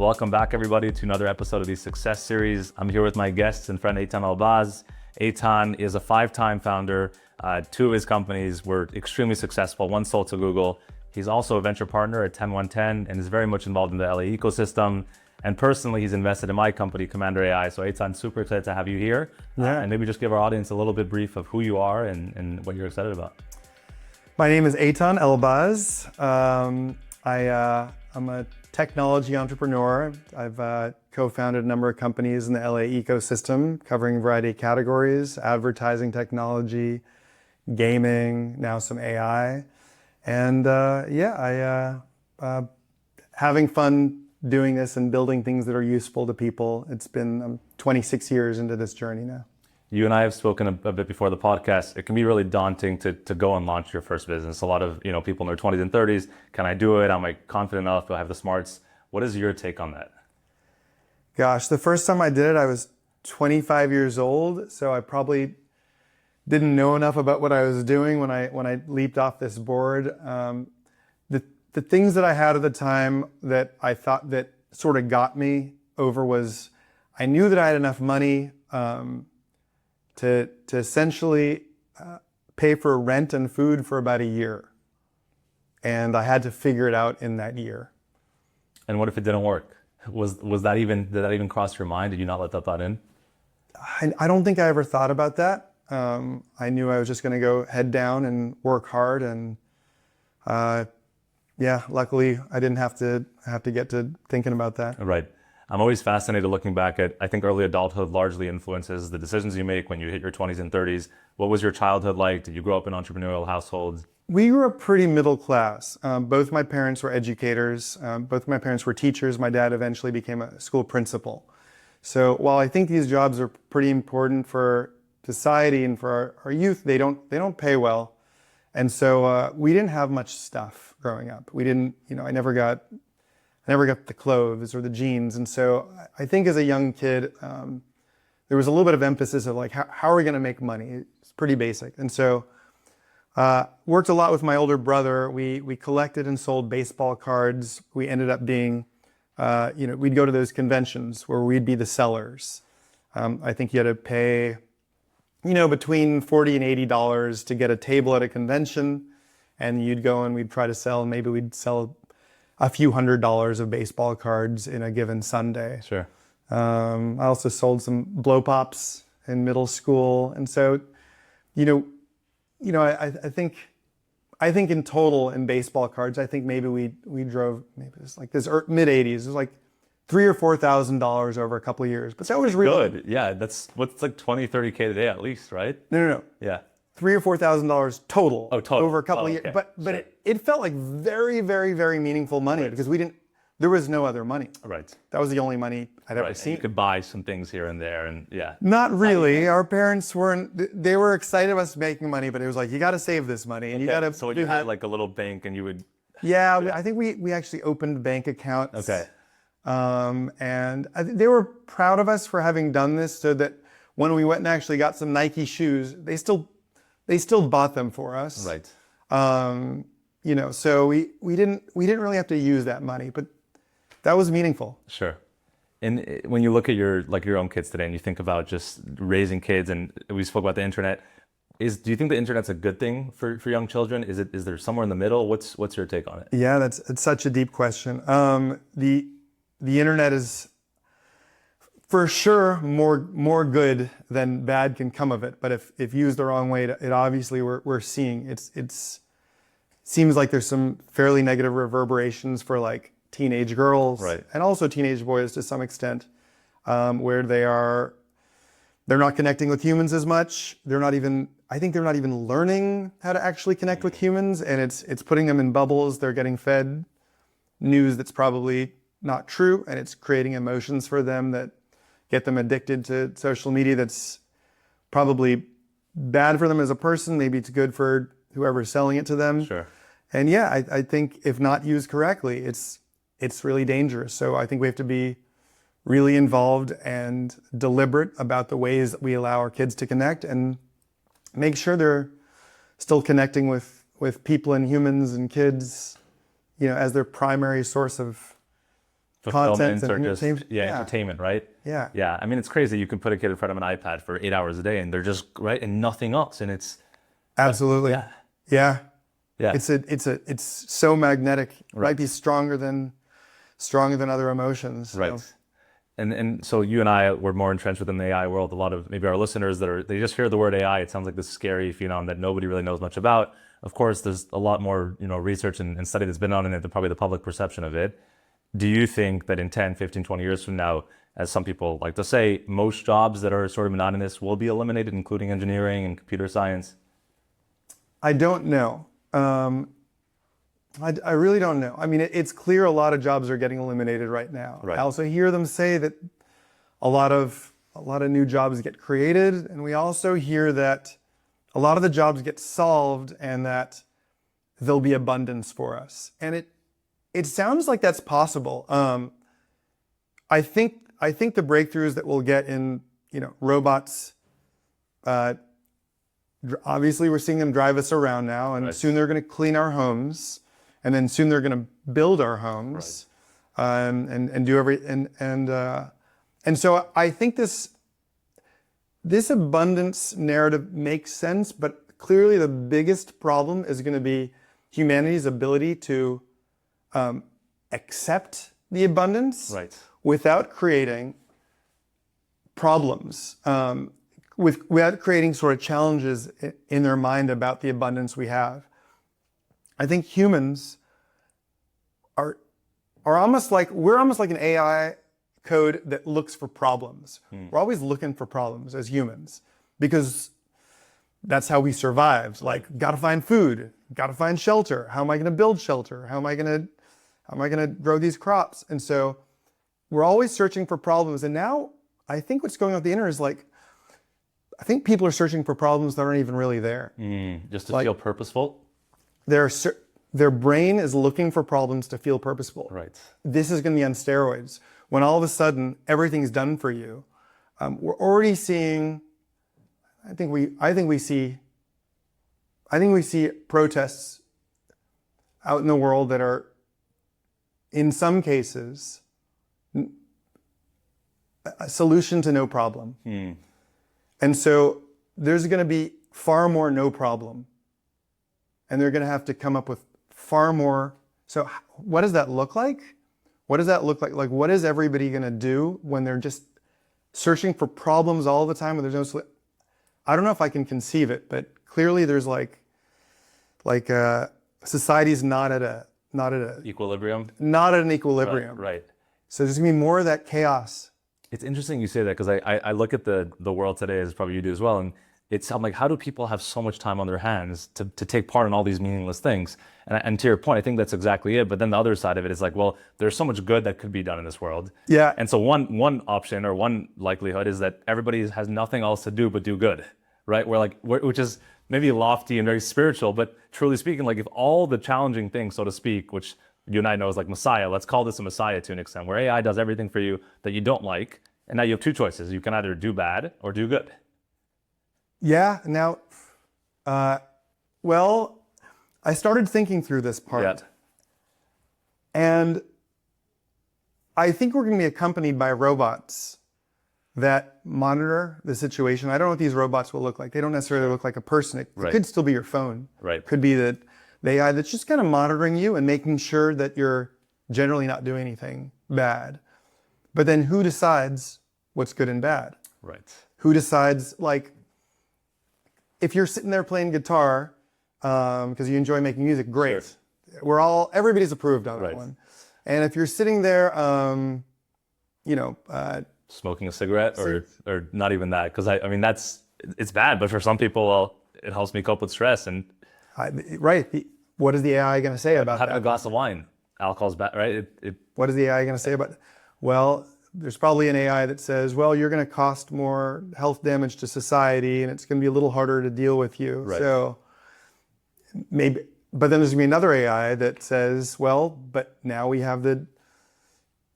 welcome back everybody to another episode of the Success Series. I'm here with my guest and friend Eytan Elbaz. Eytan is a 5-time founder. 2 of his companies were extremely successful. One sold to Google. He's also a venture partner at 10110 and is very much involved in the LA ecosystem. And personally, he's invested in my company, Commander AI. So Eytan, super excited to have you here. Yeah. And maybe just give our audience a little bit brief of who you are and what you're excited about. My name is Eytan Elbaz. I'm a technology entrepreneur. I've co-founded a number of companies in the LA ecosystem, covering a variety of categories: advertising technology, gaming, now some AI. And having fun doing this and building things that are useful to people. It's been 26 years into this journey now. You and I have spoken a bit before the podcast. It can be really daunting to go and launch your first business. A lot of people in their 20s and 30s, can I do it? Am I confident enough? Do I have the smarts? What is your take on that? Gosh, the first time I did it, I was 25 years old, so I probably didn't know enough about what I was doing when I leaped off this board. The things that I had at the time that I thought that sort of got me over was I knew that I had enough money to essentially pay for rent and food for about a year. And I had to figure it out in that year. And what if it didn't work? Did that even cross your mind? Did you not let that thought in? I don't think I ever thought about that. I knew I was just going to go head down and work hard. And luckily I didn't have to get to thinking about that. Right. I'm always fascinated looking back at, I think early adulthood largely influences the decisions you make when you hit your 20s and 30s. What was your childhood like? Did you grow up in entrepreneurial households? We grew up pretty middle class. Both my parents were educators. Both my parents were teachers. My dad eventually became a school principal. So while I think these jobs are pretty important for society and for our youth, they don't pay well. And so we didn't have much stuff growing up. We didn't, I never got the clothes or the jeans. And so I think as a young kid, there was a little bit of emphasis of like, how are we going to make money? It's pretty basic. And so worked a lot with my older brother. We collected and sold baseball cards. We ended up being, we'd go to those conventions where we'd be the sellers. I think you had to pay, between $40 and $80 to get a table at a convention. And you'd go and we'd try to sell, and maybe we'd sell a few $100s of baseball cards in a given Sunday. Sure. I also sold some blow pops in middle school. And so, I think in total in baseball cards, I think maybe we drove, maybe it was like this mid 80s. It was like $3,000 or $4,000 over a couple of years. But that was really good. Yeah, that's what's like 20, 30K today at least, right? No. Yeah. $3,000 or $4,000 total. Oh, total. Over a couple of years. Okay. But sure. It felt like very, very, very meaningful money, right, because there was no other money. Right. That was the only money I'd ever seen. And you could buy some things here and there, and yeah. Not really. Our parents they were excited about us making money, but it was like, you got to save this money. And you got to. So you had like a little bank and you would. Yeah, I think we actually opened bank accounts. Okay. And they were proud of us for having done this, so that when we went and actually got some Nike shoes, they still bought them for us. Right. So we didn't really have to use that money, but that was meaningful. Sure. And when you look at your own kids today and you think about just raising kids, and we spoke about the internet, do you think the internet's a good thing for young children? Is there somewhere in the middle? What's your take on it? Yeah, it's such a deep question. The internet is for sure more good than bad can come of it. But if used the wrong way, it obviously we're seeing it's seems like there's some fairly negative reverberations for like teenage girls, right, and also teenage boys to some extent, where they're not connecting with humans as much. I think they're not even learning how to actually connect with humans, and it's putting them in bubbles. They're getting fed news that's probably not true, and it's creating emotions for them that get them addicted to social media. That's probably bad for them as a person. Maybe it's good for whoever's selling it to them. Sure. And yeah, I think if not used correctly, it's really dangerous. So I think we have to be really involved and deliberate about the ways that we allow our kids to connect, and make sure they're still connecting with people and humans and kids, as their primary source of content and or just entertainment. entertainment, right? Yeah. Yeah. I mean, it's crazy. You can put a kid in front of an iPad for 8 hours a day, and they're just right and nothing else, and it's Absolutely. yeah, Yeah. yeah, It's so magnetic. It Right. might be stronger than other emotions. right. So, And so you and I were more entrenched within the AI world. A lot of maybe our listeners they just hear the word AI. It sounds like this scary phenom that nobody really knows much about. Of course, there's a lot more research and study that's been done in it than probably the public perception of it. Do you think that in 10, 15, 20 years from now, as some people like to say, most jobs that are sort of monotonous will be eliminated, including engineering and computer science? I don't know. I really don't know. I mean, it's clear a lot of jobs are getting eliminated right now. Right. I also hear them say that a lot of new jobs get created, and we also hear that a lot of the jobs get solved and that there'll be abundance for us. And it sounds like that's possible. I think the breakthroughs that we'll get in robots. Obviously, we're seeing them drive us around now, and Right. soon they're going to clean our homes, and then soon they're going to build our homes, and do and so I think this abundance narrative makes sense, but clearly the biggest problem is going to be humanity's ability to accept the abundance Right. without creating problems. Without creating sort of challenges in their mind about the abundance we have. I think humans are almost like an AI code that looks for problems. We're always looking for problems as humans because that's how we survived. Like, got to find food, got to find shelter. How am I going to build shelter? How am I going to grow these crops? And so we're always searching for problems. And now I think what's going on with the internet is like, I think people are searching for problems that aren't even really there. Just to feel purposeful? Their brain is looking for problems to feel purposeful. Right. This is going to be on steroids. When all of a sudden everything's done for you, we're already seeing. I think we see protests out in the world that are, in some cases, a solution to no problem. And so there's going to be far more no problem. And they're going to have to come up with far more. So what does that look like? What does that look like? Like, what is everybody going to do when they're just searching for problems all the time when there's no solution? I don't know if I can conceive it, but clearly there's society's not at an Equilibrium? Not at an equilibrium. Right. So there's going to be more of that chaos. It's interesting you say that because I look at the world today, as probably you do as well, and I'm like, how do people have so much time on their hands to take part in all these meaningless things? And to your point, I think that's exactly it. But then the other side of it is like, well, there's so much good that could be done in this world. Yeah. And so one option or one likelihood is that everybody has nothing else to do but do good, right? Which is maybe lofty and very spiritual, but truly speaking, like if all the challenging things, so to speak, which you and I know is like Messiah, let's call this a Messiah to an extent, where AI does everything for you that you don't like, and now you have two choices. You can either do bad or do good. Yeah. Now, well, I started thinking through this part. Yeah. And I think we're going to be accompanied by robots that monitor the situation. I don't know what these robots will look like. They don't necessarily look like a person. It Right. could still be your phone. Right. Could be the AI that's just kind of monitoring you and making sure that you're generally not doing anything bad. But then who decides what's good and bad? Right. Who decides, like, if you're sitting there playing guitar because you enjoy making music, great. Sure. Everybody's approved on Right. that one. And if you're sitting there, Smoking a cigarette or not even that, because I mean it's bad, but for some people, well, it helps me cope with stress. And what is the AI going to say about having that? a glass of wine, alcohol's bad, right? What is the AI going to say about it? Well, there's probably an AI that says, well, you're going to cost more health damage to society and it's going to be a little harder to deal with you. Right. So maybe, but then there's going to be another AI that says, well, but now we have the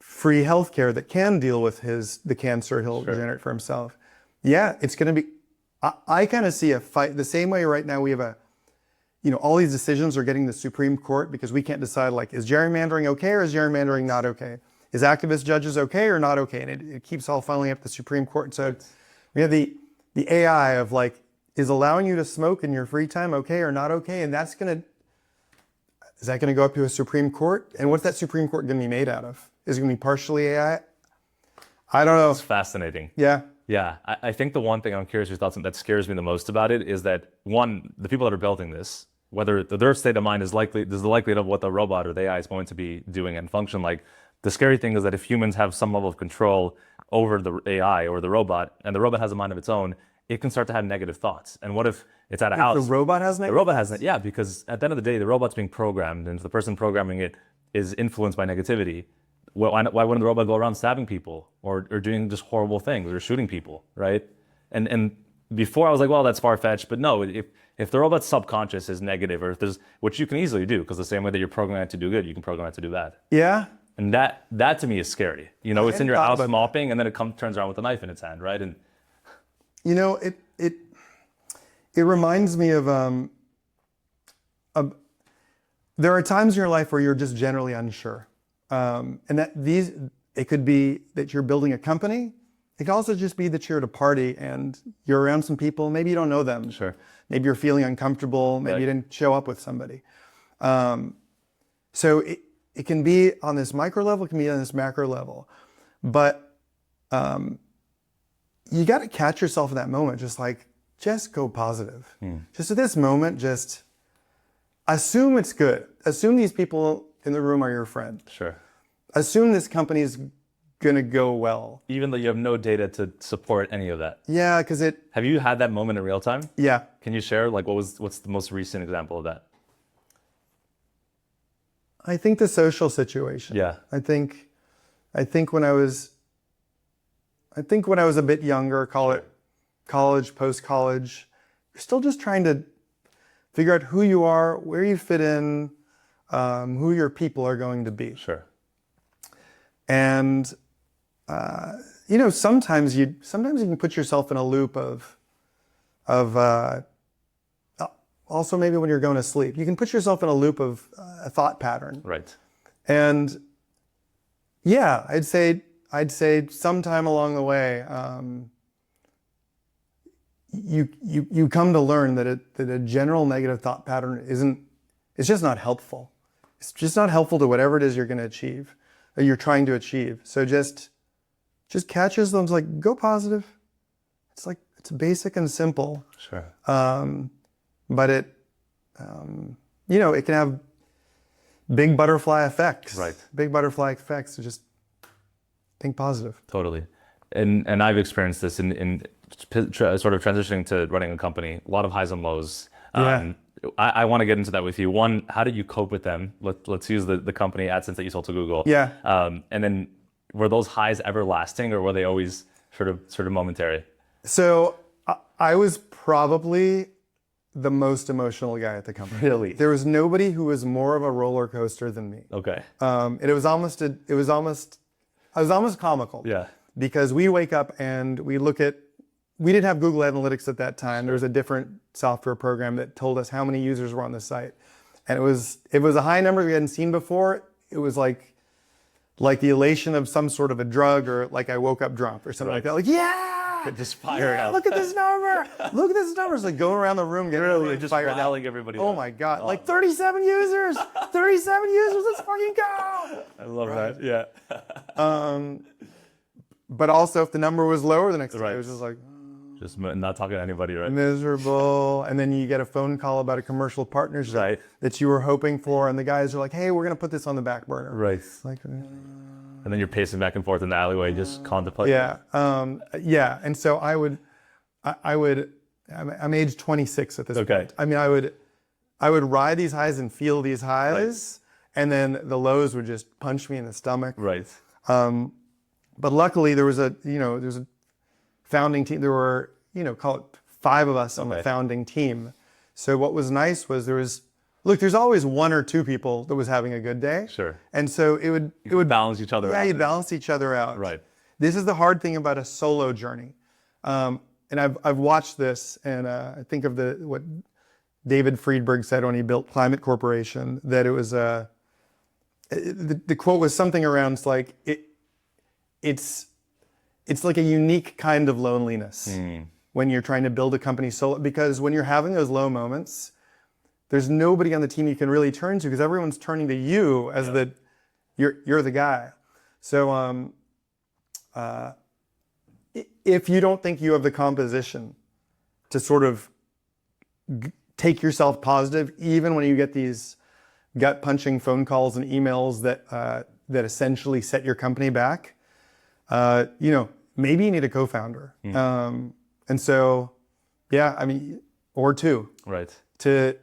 free healthcare that can deal with the cancer he'll generate for himself. Yeah, it's going to be, I kind of see a fight the same way right now we have all these decisions are getting the Supreme Court because we can't decide, like, is gerrymandering okay or is gerrymandering not okay? is activist judges okay or not okay? And it keeps all funneling up to the Supreme Court. So we have the AI of like, is allowing you to smoke in your free time okay or not okay? And is that going to go up to a Supreme Court? And what's that Supreme Court going to be made out of? Is it going to be partially AI? I don't know. It's fascinating. Yeah. Yeah, I think the one thing I'm curious your thoughts on that scares me the most about it is that one, the people that are building this, whether their state of mind is likely, there's the likelihood of what the robot or the AI is going to be doing and function like. The scary thing is that if humans have some level of control over the AI or the robot, and the robot has a mind of its own, it can start to have negative thoughts. And what if it's at a house? The robot has negative? The robot has, yeah, because at the end of the day, the robot's being programmed, and if the person programming it is influenced by negativity, why wouldn't the robot go around stabbing people or doing just horrible things or shooting people, right? And before I was like, well, that's far-fetched, but no, if the robot's subconscious is negative, or if there's, which you can easily do, because the same way that you're programmed to do good, you can program it to do bad. Yeah. And that to me is scary. You know, it's in your house mopping, and then it turns around with a knife in its hand, right? And you know, it reminds me of there are times in your life where you're just generally unsure. And it could be that you're building a company. It can also just be that you're at a party and you're around some people. Maybe you don't know them. Sure. Maybe you're feeling uncomfortable. Maybe you didn't show up with somebody. So it can be on this micro level. It can be on this macro level. But you got to catch yourself in that moment. Just go positive. Just at this moment, just assume it's good. Assume these people in the room are your friend. sure. Assume this company's going to go well. Even though you have no data to support any of that. Yeah, because Have you had that moment in real time? yeah. Can you share, like, what's the most recent example of that? I think the social situation. Yeah. I think when I was a bit younger, call it college, post-college, you're still just trying to figure out who you are, where you fit in, who your people are going to be. Sure. And you know, sometimes you can put yourself in a loop of also maybe when you're going to sleep, you can put yourself in a loop of a thought pattern. Right. And yeah, I'd say sometime along the way, you come to learn that a general negative thought pattern it's just not helpful. It's just not helpful to whatever it is you're going to achieve, or you're trying to achieve. So just catch yourself, like, go positive. It's basic and simple. Sure. But you know, it can have big butterfly effects. Right. Big butterfly effects. So just think positive. Totally. And I've experienced this in sort of transitioning to running a company. A lot of highs and lows. Yeah. I want to get into that with you. One, how did you cope with them? Let's use the company AdSense that you sold to Google. Yeah. And then were those highs everlasting, or were they always sort of momentary? So I was probably the most emotional guy at the company. Really? There was nobody who was more of a roller coaster than me. Okay. It was almost comical. Yeah. Because we wake up and we didn't have Google Analytics at that time. There was a different software program that told us how many users were on the site. And it was a high number we hadn't seen before. It was like the elation of some sort of a drug, or like I woke up drunk or something like that. Like, yeah! Just firing up. Look at this number! Look at this number! It's like going around the room getting Really, just fired up. rallying everybody Oh up. my God. Like 37 users! 37 users! Let's fucking go! I love that. Yeah. But also, if the number was lower the next day, Right. it was just like, Just not talking to anybody, right? miserable. And then you get a phone call about a commercial partnership Right. that you were hoping for, and the guys are like, hey, we're going to put this on the back burner. Right. It's like, And then you're pacing back and forth in the alleyway, just contemplating. yeah. Yeah. And so I'm age 26 at this Okay. point. I mean, I would ride these highs and feel these highs, and then the lows would just punch me in the stomach. Right. But luckily there's a founding team. There were, call it 5 of us on the founding team. So what was nice was there's always 1 or 2 people that was having a good day. Sure. And so it would balance each other out. Yeah, you'd balance each other out. Right. This is the hard thing about a solo journey. And I've watched this, and I think of what David Friedberg said when he built Climate Corporation, that it the quote was something around like it's like a unique kind of loneliness when you're trying to build a company solo, because when you're having those low moments, there's nobody on the team you can really turn to because everyone's turning to you as you're the guy. So if you don't think you have the composition to sort of take yourself positive, even when you get these gut-punching phone calls and emails that essentially set your company back, maybe you need a co-founder. And so, yeah, I mean, or two, right, to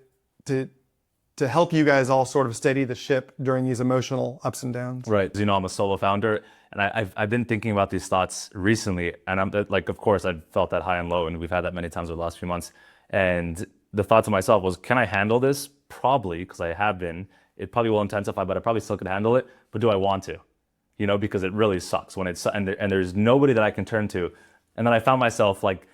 help you guys all sort of steady the ship during these emotional ups and downs. Right. I'm a solo founder, and I've been thinking about these thoughts recently, and I'm like, of course, I've felt that high and low, and we've had that many times over the last few months. And the thought to myself was, can I handle this? Probably, because I have been. It probably will intensify, but I probably still could handle it. But do I want to? Because it really sucks when it's and there's nobody that I can turn to. And then I found myself like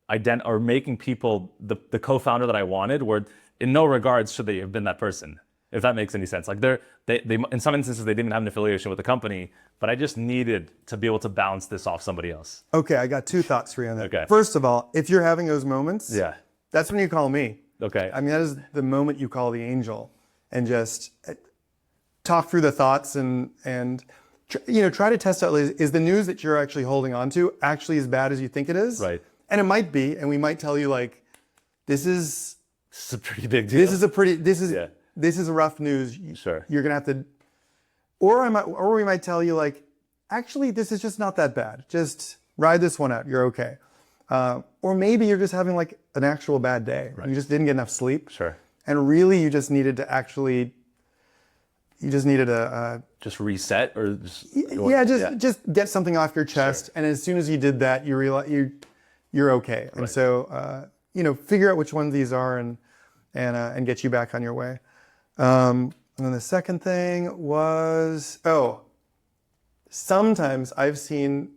making people the co-founder that I wanted, where in no regards should they have been that person, if that makes any sense. Like they in some instances they didn't have an affiliation with the company, but I just needed to be able to bounce this off somebody else. Okay, I got two thoughts for you on that. Okay. First of all, if you're having those moments, that's when you call me. Okay. I mean, that is the moment you call the angel and just talk through the thoughts and try to test out, is the news that you're actually holding on to actually as bad as you think it is? Right. And it might be, and we might tell you like, this is a pretty big deal. This is rough news. Sure. You're gonna have to, or we might tell you like, actually, this is just not that bad. Just ride this one out. You're okay. Or maybe you're just having like an actual bad day. Right. You just didn't get enough sleep. Sure. And really, you just needed to just reset or just get something off your chest. Sure. And as soon as you did that, you realize you're okay. And so figure out which one of these are and get you back on your way. And then the second thing was, sometimes I've seen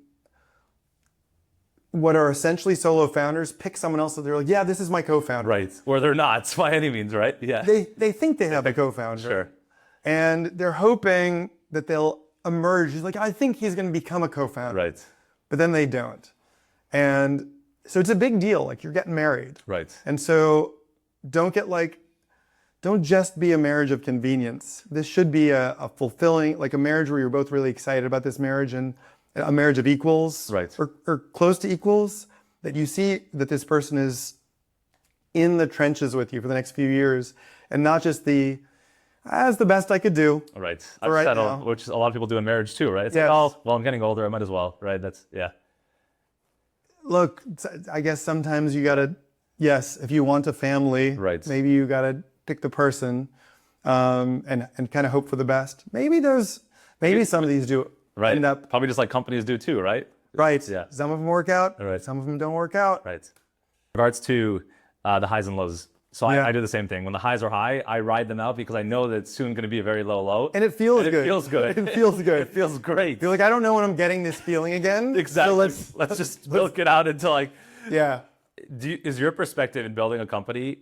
what are essentially solo founders pick someone else that they're like, yeah, this is my co-founder. Right. Or they're not by any means, right? Yeah. They think they have a co-founder. Sure. And they're hoping that they'll emerge. He's like, I think he's going to become a co-founder. Right. But then they don't. And so it's a big deal. Like you're getting married. Right. And so don't just be a marriage of convenience. This should be a fulfilling, like a marriage where you're both really excited about this marriage, and a marriage of equals, right, or close to equals, that you see that this person is in the trenches with you for the next few years, and not just that's the best I could do. Right. I've settled, which a lot of people do in marriage too, right? It's like, I'm getting older, I might as well, right? Look, I guess sometimes you gotta, if you want a family, right, maybe you gotta pick the person, and kind of hope for the best. Maybe some of these do. Right. End up, probably just like companies do too, right? Right. Yeah. Some of them work out. Right. Some of them don't work out. Right. In regards to the highs and lows, so I do the same thing. When the highs are high, I ride them out because I know that it's soon going to be a very low low. And it feels good. It feels good. It feels good. It feels great. You're like, I don't know when I'm getting this feeling again. Exactly. So let's just milk it out until like. Yeah. Is your perspective in building a company,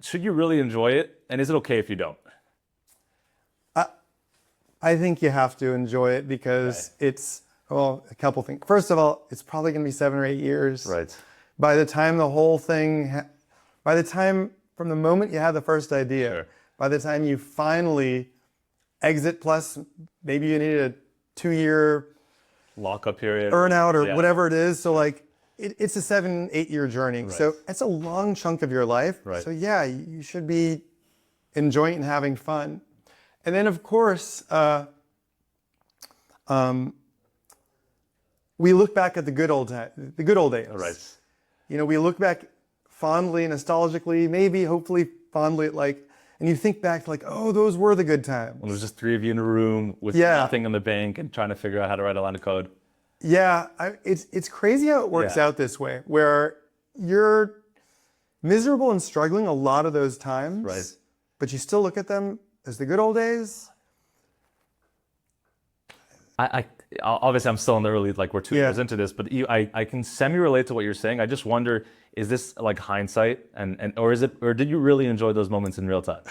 should you really enjoy it, and is it okay if you don't? I think you have to enjoy it because it's, a couple things. First of all, it's probably going to be 7 or 8 years. Right. By the time from the moment you have the first idea, by the time you finally exit, plus maybe you need a 2-year lockup period, earn out or whatever it is. So like it's a 7-8 year journey. Right. So it's a long chunk of your life. Right. So you should be enjoying it and having fun. And then, of course, we look back at the good old days. Right. We look back fondly, nostalgically, maybe, hopefully, fondly, and you think back to those were the good times. When there was just 3 of you in a room with nothing in the bank and trying to figure out how to write a line of code. Yeah, it's crazy how it works out this way, where you're miserable and struggling a lot of those times. Right. But you still look at them as the good old days. Obviously I'm still in the early, we're 2 years into this, but I can semi-relate to what you're saying. I just wonder, is this like hindsight or did you really enjoy those moments in real time?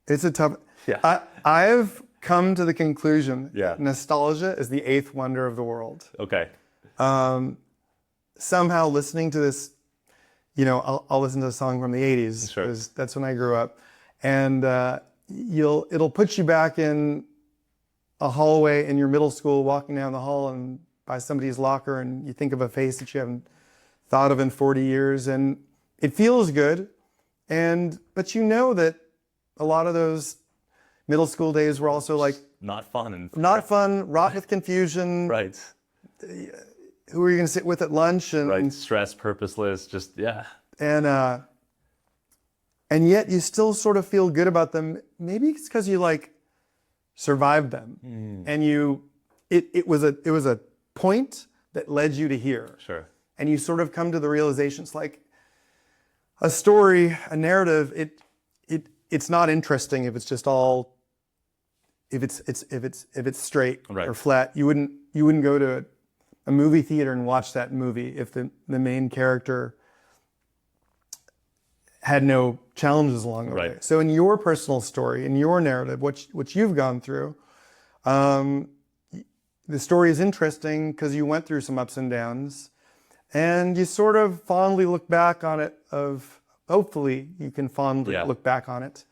It's a tough, Yeah. I've come to the conclusion Yeah. nostalgia is the eighth wonder of the world. Okay. Somehow listening to this, I'll listen to a song from the 80s Sure. because that's when I grew up. And it'll put you back in a hallway in your middle school, walking down the hall and by somebody's locker, and you think of a face that you haven't thought of in 40 years, and it feels good. But you know that a lot of those middle school days were also like Not fun. not fun, wrought with confusion. Right. Who are you going to sit with at lunch? Right. Stress, purposeless, just, yeah. And yet you still sort of feel good about them. Maybe it's because you like survived them, and it was a point that led you to here. Sure. And you sort of come to the realization it's like a story, a narrative. It's not interesting if it's just all if it's straight Right. or flat. You wouldn't go to a movie theater and watch that movie if the main character had no challenges along the way. Right. So in your personal story, in your narrative, what you've gone through, the story is interesting because you went through some ups and downs, and you sort of fondly look back on it. Hopefully you can fondly look back on it.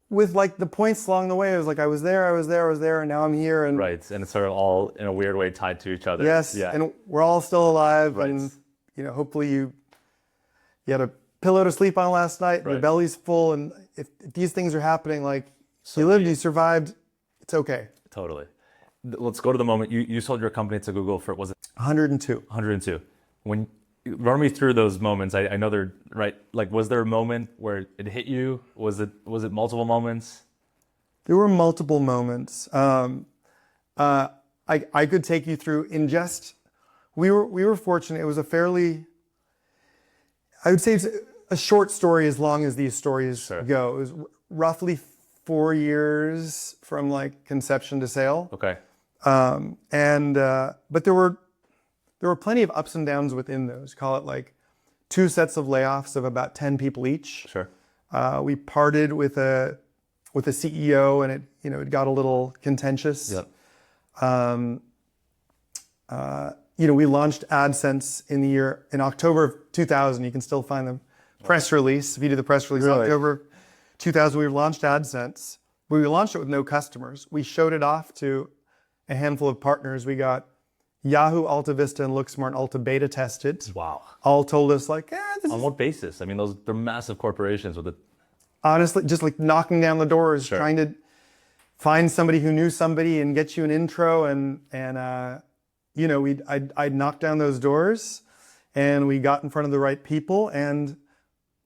With like the points along the way, it was like I was there, and now I'm here. And Right. And it's sort of all in a weird way tied to each other. yes, Yeah. and we're all still alive. Right. And hopefully you had a pillow to sleep on last night, and your Right. belly's full. And if these things are happening, like you lived, you survived, it's okay. Totally. Let's go to the moment you sold your company to Google for, was it 102. 102? When run me through those moments. I know they're right. Like, was there a moment where it hit you? Was it multiple moments? There were multiple moments. I could take you through in just. We were fortunate. It was a fairly. I would say it's a short story as long as these stories go. It was roughly 4 years from like conception to sale. Okay. But there were plenty of ups and downs within those. Call it like 2 sets of layoffs of about 10 people each. Sure. We parted with a CEO, and it got a little contentious. Yep. We launched AdSense in October of 2000. You can still find the press release. If you do the press release, Really? October 2000, we launched AdSense. We launched it with no customers. We showed it off to a handful of partners. We got Yahoo, Alta Vista, and Looksmart and Alta beta tested. Wow. All told us like, this On is what basis? I mean, they're massive corporations with it. honestly just like knocking down the doors, Sure. trying to find somebody who knew somebody and get you an intro. I'd knock down those doors, and we got in front of the right people, and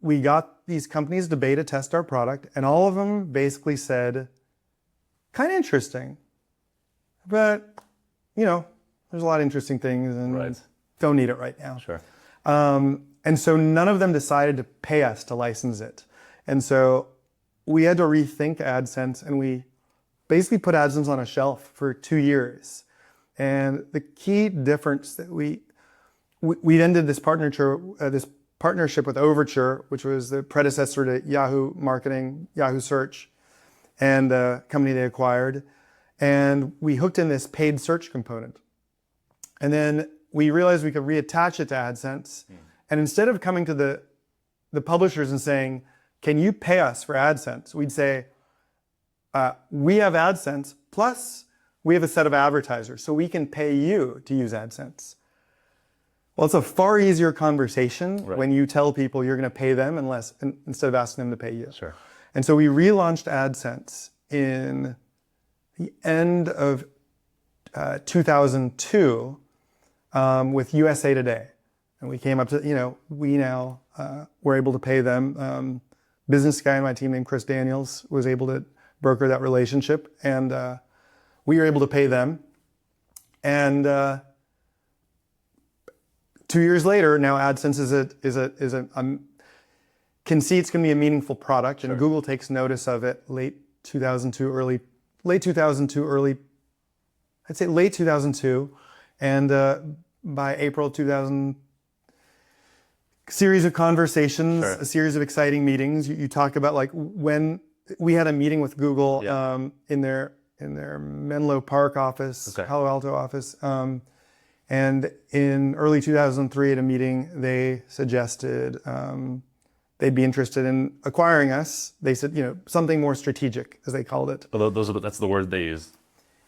we got these companies to beta test our product, and all of them basically said, kind of interesting, but there's a lot of interesting things, and Right. don't need it right now. Sure. And so none of them decided to pay us to license it. And so we had to rethink AdSense, and we basically put AdSense on a shelf for 2 years. And the key difference that we ended this partnership with Overture, which was the predecessor to Yahoo Marketing, Yahoo Search, and a company they acquired. And we hooked in this paid search component. And then we realized we could reattach it to AdSense. And instead of coming to the publishers and saying, can you pay us for AdSense? We'd say, we have AdSense, plus we have a set of advertisers, so we can pay you to use AdSense. Well, it's a far easier conversation when you tell people you're going to pay them instead of asking them to pay you. Sure. And so we relaunched AdSense in the end of 2002 with USA Today. And we came up to, we now were able to pay them. Business guy in my team named Chris Daniels was able to broker that relationship, and we were able to pay them. And 2 years later, now AdSense can see it's going to be a meaningful product, and Google takes notice of it late 2002, and by April 2000, series of conversations, a series of exciting meetings. You talk about like when we had a meeting with Google Yeah. in their Menlo Park office, Okay. Palo Alto office. And in early 2003 at a meeting, they suggested they'd be interested in acquiring us. They said, something more strategic, as they called it. But that's the word they use.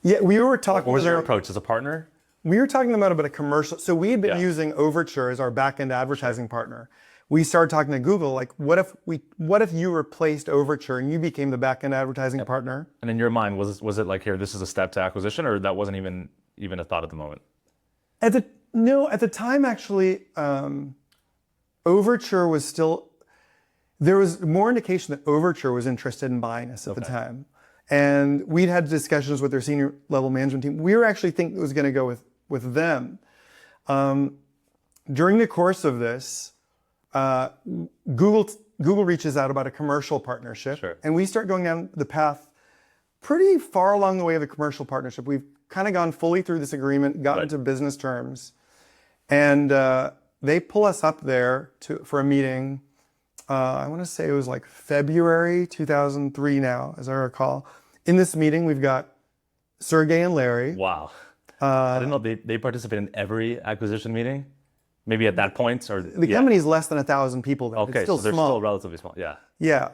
Yeah, we were talking. What was their approach as a partner? We were talking about a commercial. So we had been Yeah. using Overture as our back-end advertising partner. We started talking to Google, like, what if you replaced Overture and you became the back-end advertising partner? And in your mind, was it like, here, this is a step to acquisition, or that wasn't even a thought at the moment? At the time, actually, Overture was still. There was more indication that Overture was interested in buying us at the time, and we'd had discussions with their senior level management team. We were actually thinking it was going to go with them. During the course of this, Google reaches out about a commercial partnership, Sure. and we start going down the path pretty far along the way of the commercial partnership. We've kind of gone fully through this agreement, gotten to business terms, and they pull us up there for a meeting. I want to say it was like February 2003 now, as I recall. In this meeting, we've got Sergey and Larry. Wow. I didn't know they participate in every acquisition meeting. Maybe at that point, or The company's less than 1,000 people. Though. Okay, it's still so they're small. still relatively small. Yeah. Yeah.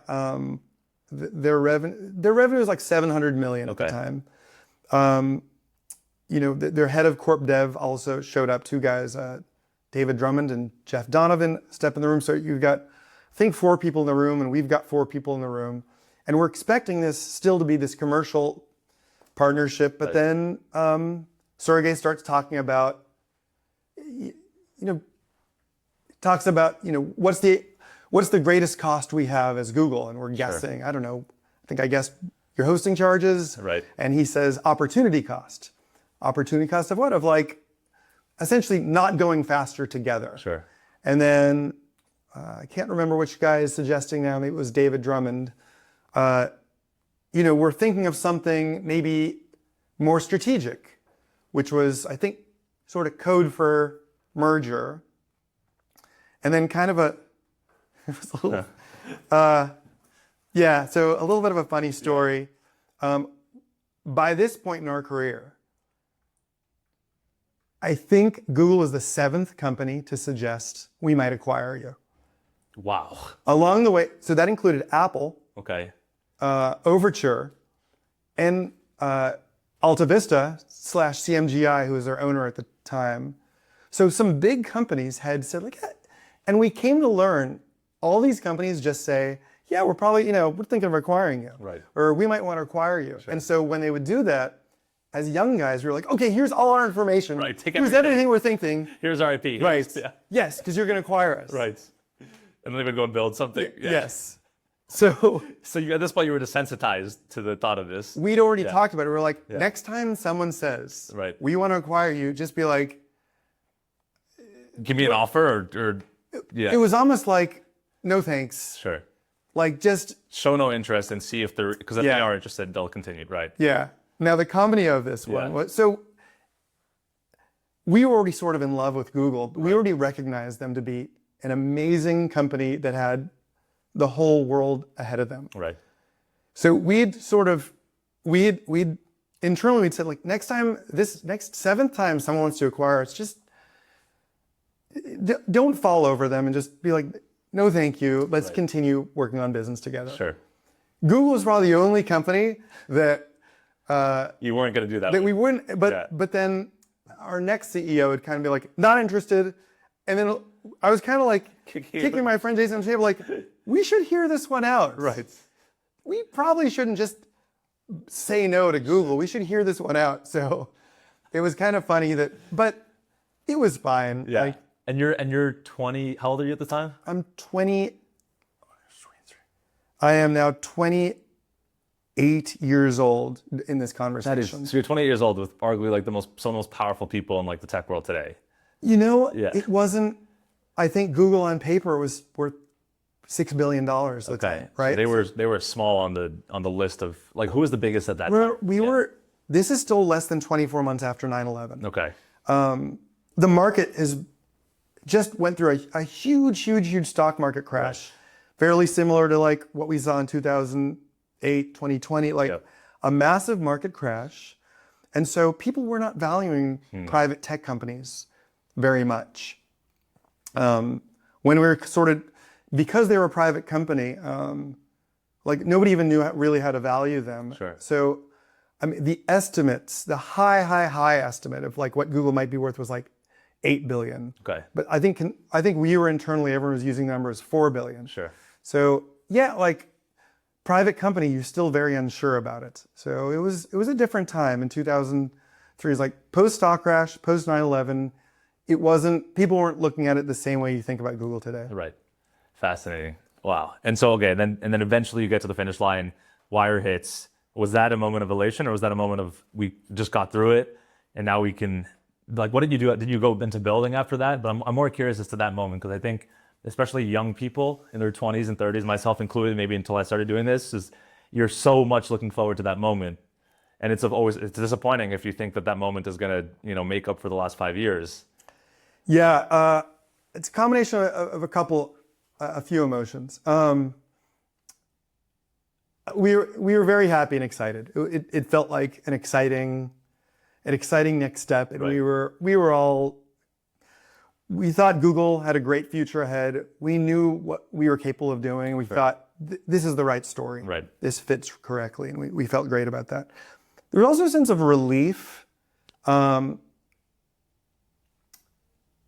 Their revenue was like 700 million at the time. Their head of corp dev also showed up. Two guys, David Drummond and Jeff Donovan, step in the room. So you've got, I think, 4 people in the room, and we've got 4 people in the room, and we're expecting this still to be this commercial partnership. But then Sergey starts talking about, what's the greatest cost we have as Google, and we're guessing. I don't know. I guessed your hosting charges. Right. And he says opportunity cost. Opportunity cost of what? Of like essentially not going faster together. Sure. And then I can't remember which guy is suggesting now. Maybe it was David Drummond. We're thinking of something maybe more strategic, which was, I think, sort of code for merger. And then kind of it was a little, so a little bit of a funny story. By this point in our career, I think Google is the 7th company to suggest we might acquire you. Wow. Along the way, so that included Apple, Okay. Overture, and AltaVista /CMGI, who was their owner at the time. So some big companies had said, and we came to learn all these companies just say, yeah, we're probably, we're thinking of acquiring you. Right. Or we might want to acquire you. Sure. And so when they would do that, as young guys, we were like, okay, here's all our information. Right. Take here's everything. everything we're thinking. Here's our IP. Right. Yeah. Yes, because you're going to acquire us. Right. And then they would go and build something. Yeah. Yes. So at this point, you were desensitized to the thought of this. we'd already talked about it. We were like, next time someone says, Right. we want to acquire you, just be like, Give me an offer, or it was almost like, no thanks. Sure. Like just, Show no interest and see if they're, because if they are interested, they'll continue. Right. yeah. Now the comedy of this one was, so we were already sort of in love with Google. We already recognized them to be an amazing company that had the whole world ahead of them. Right. So we'd internally we'd said, like, next 7th time someone wants to acquire us, just don't fall over them and just be like, no, thank you. Let's continue working on business together. Sure. Google was probably the only company that You weren't going to do that. that we wouldn't. But then our next CEO would kind of be like, not interested. And then I was kind of like kicking my friend Jason on the table, like, we should hear this one out. Right. We probably shouldn't just say no to Google. We should hear this one out. So it was kind of funny but it was fine. Yeah. Like, and you're 20. How old are you at the time? I'm 20. I am now 28 years old in this conversation. So you're 28 years old with arguably like some of the most powerful people in like the tech world today. It wasn't. I think Google on paper was worth $6 billion at the time, right? So they were small on the list of, like, who was the biggest at that time? We were. This is still less than 24 months after 9/11. Okay. The market just went through a huge stock market crash, fairly similar to like what we saw in 2008 2008, 2020, like a massive market crash. And so people were not valuing private tech companies very much. When we were because they were a private company, like nobody even knew really how to value them. Sure. So, I mean, the estimates, the high estimate of like what Google might be worth was like 8 billion. Okay. But I think we were internally, everyone was using the number as 4 billion. Sure. So yeah, like private company, you're still very unsure about it. So it was a different time in 2003. It's like post stock crash, post 9/11. People weren't looking at it the same way you think about Google today. Right. Fascinating. Wow. And so, okay, then eventually you get to the finish line, wire hits. Was that a moment of elation, or was that a moment of we just got through it and now we can, like, what did you do? Did you go into building after that? But I'm more curious as to that moment, because I think especially young people in their 20s and 30s, myself included, maybe until I started doing this, is you're so much looking forward to that moment. And it's disappointing if you think that moment is going to, make up for the last 5 years. Yeah, it's a combination of a few emotions. We were very happy and excited. It felt like an exciting next step, and right. we thought Google had a great future ahead. We knew what we were capable of doing. We thought this is the right story. Right. This fits correctly, and we felt great about that. There was also a sense of relief.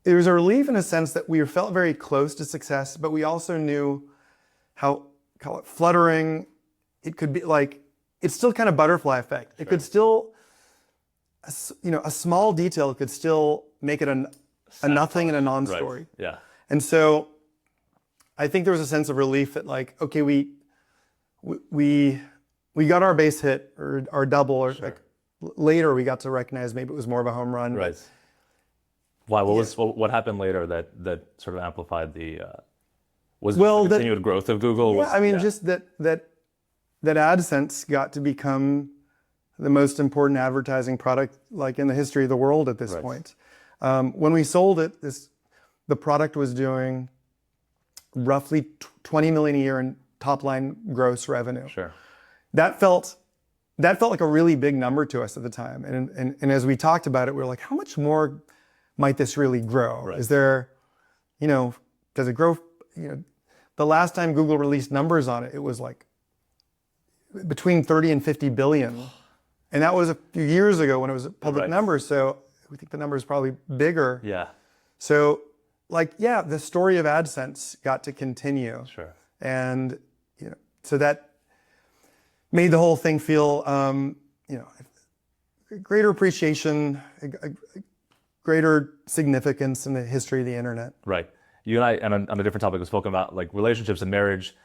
There was a relief in a sense that we felt very close to success, but we also knew how, call it fluttering, it could be. Like, it's still kind of butterfly effect. It could still, a small detail could still make it a nothing and a non-story. Right. Yeah. And so I think there was a sense of relief that, like, okay, we got our base hit or our double, or like later we got to recognize maybe it was more of a home run. Right. Why? What happened later that sort of amplified the continued growth of Google? Just that AdSense got to become the most important advertising product, like, in the history of the world at this point. When we sold it, the product was doing roughly 20 million a year in top line gross revenue. Sure. That felt like a really big number to us at the time. And as we talked about it, we were like, how much more might this really grow? Right. Is there, does it grow? The last time Google released numbers on it, it was like between 30 and 50 billion. And that was a few years ago when it was a public number. So we think the number is probably bigger. Yeah. So, the story of AdSense got to continue. Sure. And, so that made the whole thing feel, greater appreciation, greater significance in the history of the internet. Right. You and I, and on a different topic, we've spoken about like relationships and marriage.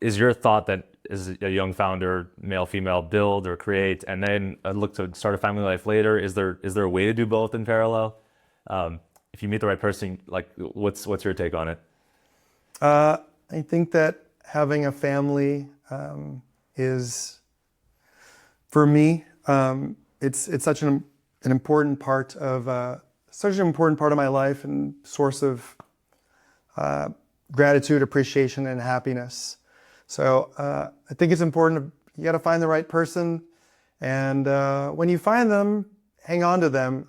Is your thought that as a young founder, male, female, build or create, and then look to start a family life later? Is there a way to do both in parallel? If you meet the right person, like, what's your take on it? I think that having a family is, for me, it's such an important part of my life and source of gratitude, appreciation, and happiness. So I think it's important. You got to find the right person, and when you find them, hang on to them.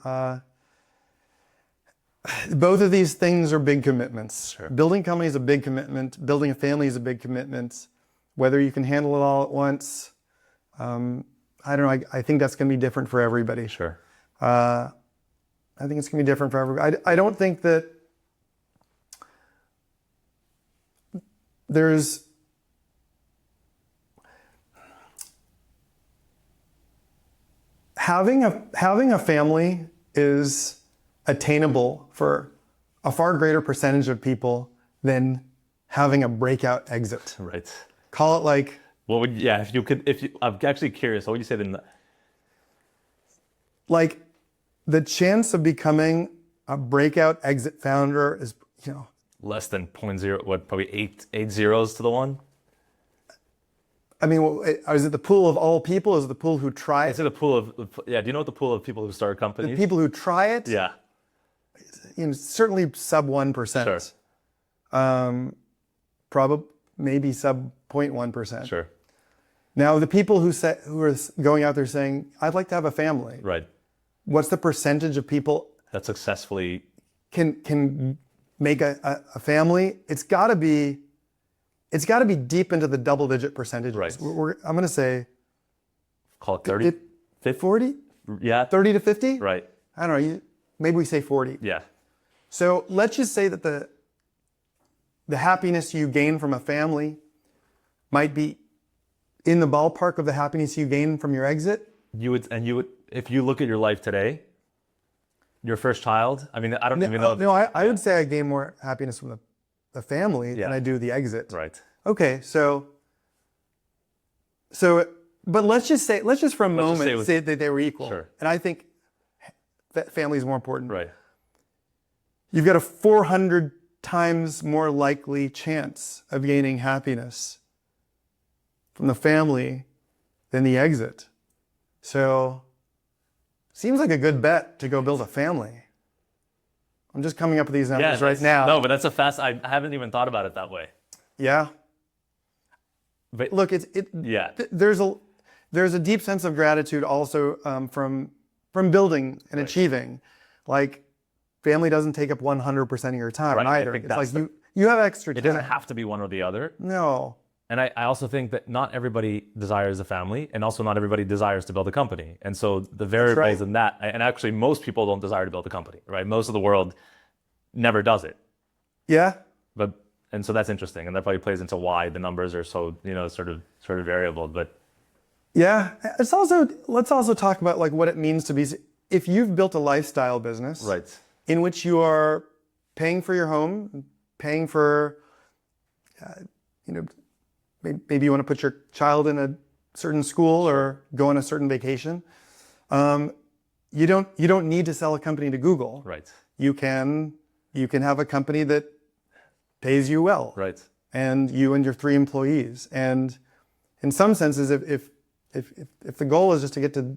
Both of these things are big commitments. Sure. Building a company is a big commitment. Building a family is a big commitment. Whether you can handle it all at once, I don't know. I think that's going to be different for everybody. Sure. I think it's going to be different for everybody. I don't think that there's having a family is attainable for a far greater percentage of people than having a breakout exit. Right. Call it like. What would I'm actually curious. What would you say then? Like, the chance of becoming a breakout exit founder is, less than 0.0. What? Probably eight zeros to the one. I mean, is it the pool of all people? Is it the pool who try it? Is it a pool of? Yeah. Do you know what the pool of people who start companies? The people who try it. Yeah. Certainly sub 1%. Sure. Probably maybe sub 0.1%. Sure. Now, the people who are going out there saying, I'd like to have a family. Right. What's the percentage of people That successfully can make a family? It's got to be deep into the double-digit percentages. Right. I'm going to say, call it 30, 50? 40, Yeah. 30 to 50. Right. I don't know. Maybe we say 40. Yeah. So let's just say that the happiness you gain from a family might be in the ballpark of the happiness you gain from your exit. You would, if you look at your life today, your first child, I mean, I don't even know. No, I would say I gain more happiness from the family than I do the exit. Right. Okay, so, but let's just for a moment say that they were equal. Sure. And I think that family is more important. Right. You've got a 400 times more likely chance of gaining happiness from the family than the exit. So, seems like a good bet to go build a family. I'm just coming up with these numbers right now. No, but that's I haven't even thought about it that way. Yeah. But look, yeah. There's a deep sense of gratitude also from building and achieving. Like, family doesn't take up 100% of your time either. It's like you have extra time. It doesn't have to be one or the other. No. And I also think that not everybody desires a family, and also not everybody desires to build a company. And so the variables in that, and actually most people don't desire to build a company, right? Most of the world never does it. Yeah. And so that's interesting, and that probably plays into why the numbers are so, sort of variable. But yeah, let's also talk about like what it means to be. If you've built a lifestyle business, right, in which you are paying for your home, paying for, maybe you want to put your child in a certain school or go on a certain vacation. You don't need to sell a company to Google. Right. You can have a company that pays you well. Right. And you and your 3 employees. And in some senses, if the goal is just to get to,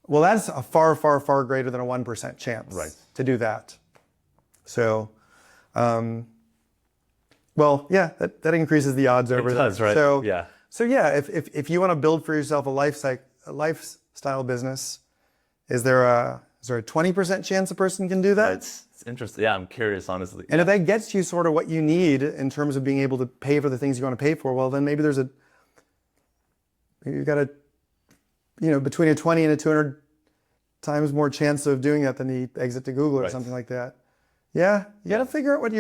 well, that's a far, far, far greater than a 1% chance to do that. So, well, yeah, that increases the odds over there. It does, right? So yeah. So yeah, if you want to build for yourself a lifestyle business, is there a 20% chance a person can do that? It's interesting. Yeah, I'm curious, honestly. And if that gets you sort of what you need in terms of being able to pay for the things you want to pay for, well, then maybe you've got between a 20 and a 200 times more chance of doing that than the exit to Google or something like that. Yeah, you got to figure out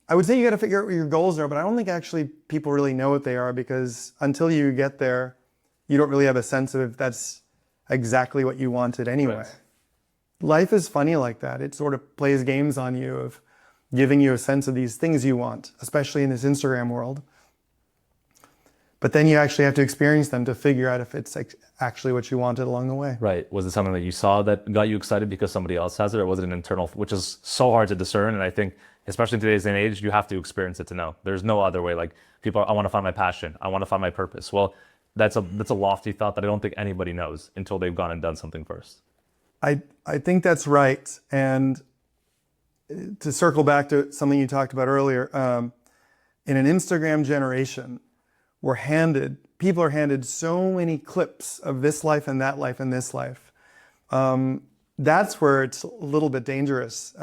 I would say you got to figure out what your goals are, but I don't think actually people really know what they are, because until you get there, you don't really have a sense of if that's exactly what you wanted anyway. Right. Life is funny like that. It sort of plays games on you of giving you a sense of these things you want, especially in this Instagram world. But then you actually have to experience them to figure out if it's actually what you wanted along the way. Right. Was it something that you saw that got you excited because somebody else has it, or was it an internal, which is so hard to discern? And I think, especially in today's day and age, you have to experience it to know. There's no other way. Like, people are, I want to find my passion. I want to find my purpose. Well, that's a lofty thought that I don't think anybody knows until they've gone and done something first. I think that's right. And to circle back to something you talked about earlier, in an Instagram generation, people are handed so many clips of this life and that life and this life. That's where it's a little bit dangerous.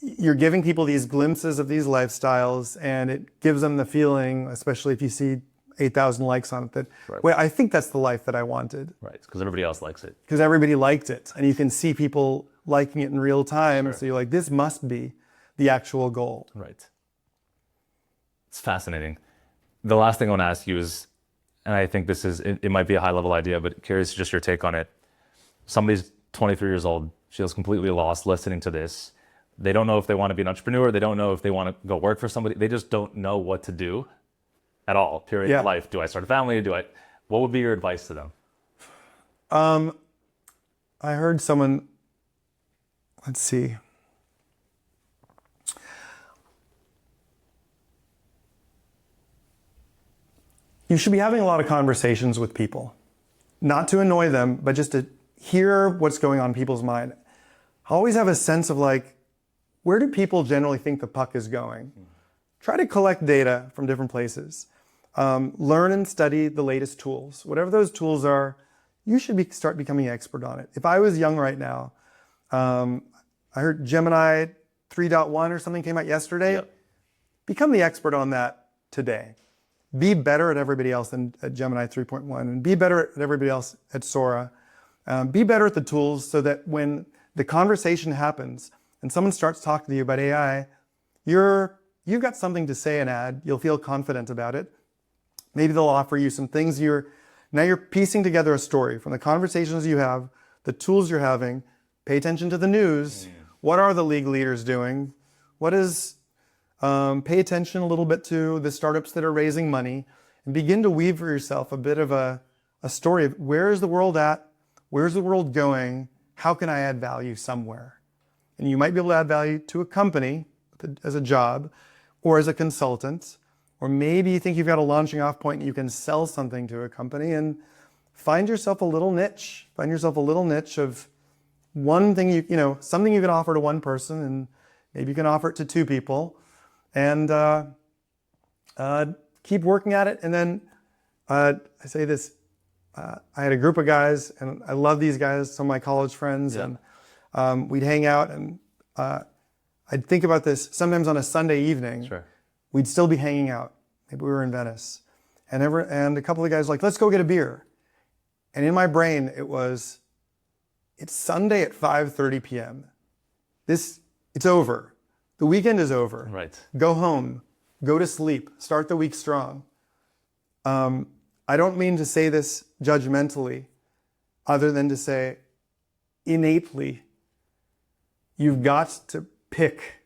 You're giving people these glimpses of these lifestyles, and it gives them the feeling, especially if you see 8,000 likes on it, that, well, I think that's the life that I wanted. Right, because everybody else likes it. Because everybody liked it, and you can see people liking it in real time, so you're like, this must be the actual goal. Right. It's fascinating. The last thing I want to ask you is, and I think it might be a high-level idea, but curious just your take on it. Somebody's 23 years old, feels completely lost listening to this. They don't know if they want to be an entrepreneur. They don't know if they want to go work for somebody. They just don't know what to do at all, period, in life. Do I start a family? What would be your advice to them? I heard someone, let's see. You should be having a lot of conversations with people, not to annoy them, but just to hear what's going on in people's mind. Always have a sense of like, where do people generally think the puck is going? Try to collect data from different places. Learn and study the latest tools. Whatever those tools are, you should start becoming an expert on it. If I was young right now, I heard Gemini 3.1 or something came out yesterday. Yep. Become the expert on that today. Be better at everybody else than at Gemini 3.1, and be better at everybody else at Sora. Be better at the tools so that when the conversation happens and someone starts talking to you about AI, you've got something to say and add. You'll feel confident about it. Maybe they'll offer you some things. Now you're piecing together a story from the conversations you have, the tools you're having. Pay attention to the news. What are the league leaders doing? Pay attention a little bit to the startups that are raising money, and begin to weave for yourself a bit of a story of where is the world at? Where's the world going? How can I add value somewhere? And you might be able to add value to a company as a job or as a consultant, or maybe you think you've got a launching off point and you can sell something to a company, and find yourself a little niche. Find yourself a little niche of one thing something you can offer to one person, and maybe you can offer it to two people, and keep working at it. And then I say this, I had a group of guys, and I love these guys, some of my college friends, and we'd hang out, and I'd think about this sometimes on a Sunday evening. Sure. We'd still be hanging out. Maybe we were in Venice, and a couple of guys were like, let's go get a beer. And in my brain, it's Sunday at 5:30 p.m. It's over. The weekend is over. Right. Go home. Go to sleep. Start the week strong. I don't mean to say this judgmentally, other than to say, innately, you've got to pick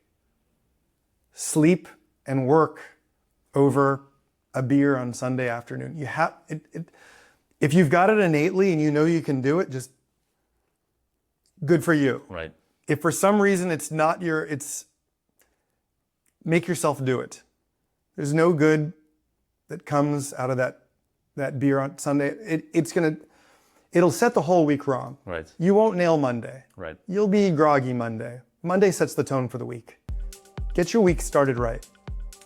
sleep and work over a beer on Sunday afternoon. You have if you've got it innately and you know you can do it, just good for you. Right. If for some reason it's not make yourself do it. There's no good that comes out of that beer on Sunday. It'll set the whole week wrong. Right. You won't nail Monday. Right. You'll be groggy Monday. Monday sets the tone for the week. Get your week started right.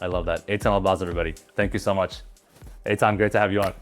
I love that. Eytan Elbaz, everybody. Thank you so much. Eytan, great to have you on.